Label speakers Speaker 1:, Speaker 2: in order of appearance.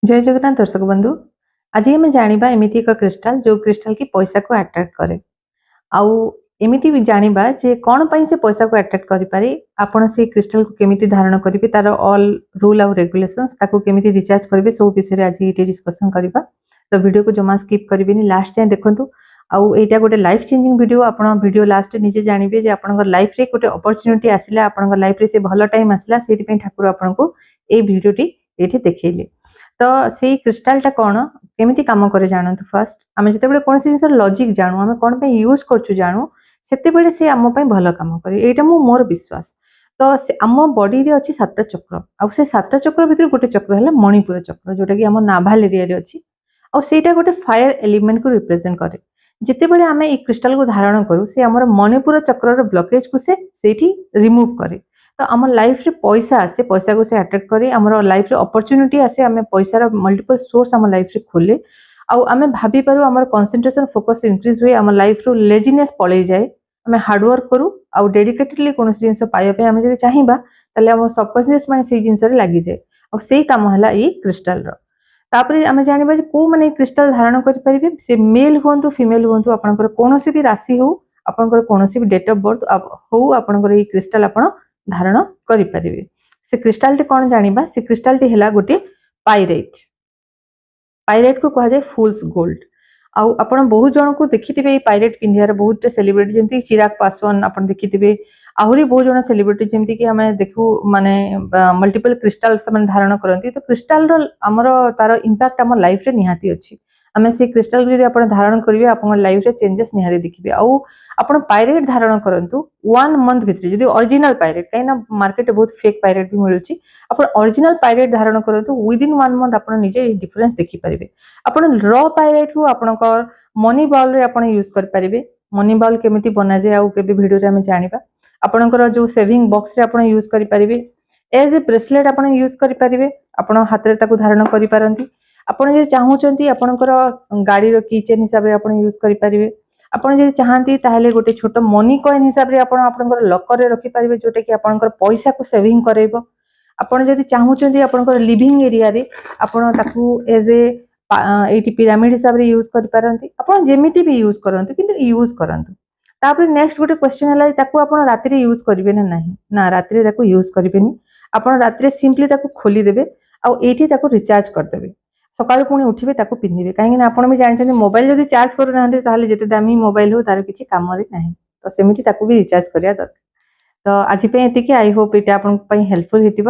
Speaker 1: जय जगन्नाथ दर्शक बंधु। आज आम जाना एमती एक क्रिस्टाल जो क्रिस्टाल की पैसा को अट्राक्ट करे आउ एमती भी जाना जे कौन पाई से पैसा को अट्राक्ट करें आपड़ से क्रिस्टाल को केमी धारण करेंगे तार ऑल रूल आउ रेगुलेशंस केमी रिचार्ज करेंगे सब विषय आज ये डिस्कसन करवा। तो वीडियो को जमा स्किप करेंगे लास्ट जाए देखूँ आउ एटा गोटे लाइफ चेंजिंग वीडियो आप वीडियो लास्ट निजे जानवे आप लाइफ रे गोटे अपॉर्चुनिटी आसला आप लाइफ रे से भल टाइम आसला से ठाकुर आपको ये वीडियोटी ये देखले। तो से क्रिस्टालटा कौन केमी कम करे जानतु फर्स्ट आम जो कौन जिन लॉजिक जानू आम कौन पे यूज कर जानू से सी आम भल कम करे यहाँ मोर विश्वास। तो आम बॉडी रे अच्छी 7टा चक्र आउ से 7टा चक्र भितर गोटे चक्र है मणिपुर चक्र जोटा कि आम नाभाल एरिया अच्छी आईटा गोटे फायर एलिमेंट को रिप्रेजेंट करे। जिते बड़े आम ये क्रिस्टाल को धारण करूँ से आम मणिपुर चक्र ब्लॉकेज को से रिमूव करे। तो आम लाइफ रे पैसा आसे पैसा को से अट्रैक्ट करे आम लाइफ रे अपॉर्चुनिटी आसे आम पैसार मल्टीपल सोर्स आम लाइफ रे खोले आम भाभी पारू आम कंसंट्रेशन फोकस इंक्रीज हुए आम लाइफ रो लेजीनेस पड़े जाए आम हार्डवर्क करूँ आउ डेडिकेटेडली कौन जिन पाइबा आम जब चाहिए ताले आम सबकन्शियस माइंड से जिन लगी जाए और से कम है ये क्रिस्टाल तापर आम जाना कौ मैंने क्रिस्टाल धारण करेंगे से मेल हूँ फिमेल हूँ आपंकर कौन भी राशि हो आपंकर कौन भी डेट ऑफ बर्थ हो आपंकर ये क्रिस्टाल आप धारण करें। से क्रिस्टाल टी कौन जाना से क्रिस्टाल टी है गोटे पाइराइट पाइराइट को कह जाए फुल्स गोल्ड आउ आपण बहुत जन को देखिथे पाइराइट पिंधार बहुत सेलिब्रिटी जमी चिराग पासवान आप देखिथे आहरी बहुत जन सेलिब्रिटी जमी कि आम देखू माने मल्टीपल क्रिस्टाल से धारण करती। तो क्रिस्टाल आमर तार इंपैक्ट आम लाइफ रे निहाती अच्छी आम से क्रिस्टाल जब आप धारण करेंगे आप लाइफ रे चेंजेस निहाती देखिए आउ आपण पाइरेट धारण करूँ 1 मंथ भितर जब ओरिजिनल पाइरेट कहीं मार्केट बहुत फेक पाइरेट भी मिलूँ आप ओरिजिनल पाइरेट धारण करूँ विदिन 1 मंथ आप निजे डिफरेंस देखिपारे। आप र पाइरेट को आप मनी बाउल आप यूज करेंगे मनी बाउल केमी बना जाए आउ के वीडियो आम जाना आपणकर जो सेविंग बॉक्स रे आप यूज करेंगे एज ए ब्रेसलेट आप यूज करेंगे आप हाथ में धारण करेंगे आपड़ जो चाहूँगी आपणकर गाड़ी की चेन हिसाब से आप यूज करेंगे आपड़ जब चाहती ताहले गोटे छोट मनी कॉइन हिसाब से आप लकर रखिपारे जोटा कि आपंकर पैसा को सेविंग करेब। आपड़ जब चाहूँगी आपंकर लिविंग एरिया रे आपन एज ए पिरामिड हिसाब से यूज करें आप जमीती भी यूज करते कि यूज करतु। तापर नेक्स्ट गोटे क्वेश्चन है आप राति यूज करेंगे ना नहीं ना राति यूज करेंगे आप राति सिंपली खोलीदेवे आउ ये रिचार्ज करदे सकाळु पुणी उठिबे ताको पिन्धिबे कहीं आपण भी जानते मोबाइल जब चार्ज करूना जिते दामी मोबाइल हो तार किसी काम ना तो सेमती भी रिचार्ज करिया दरकार। तो आज ये आई होप ये हेल्पफुल होती।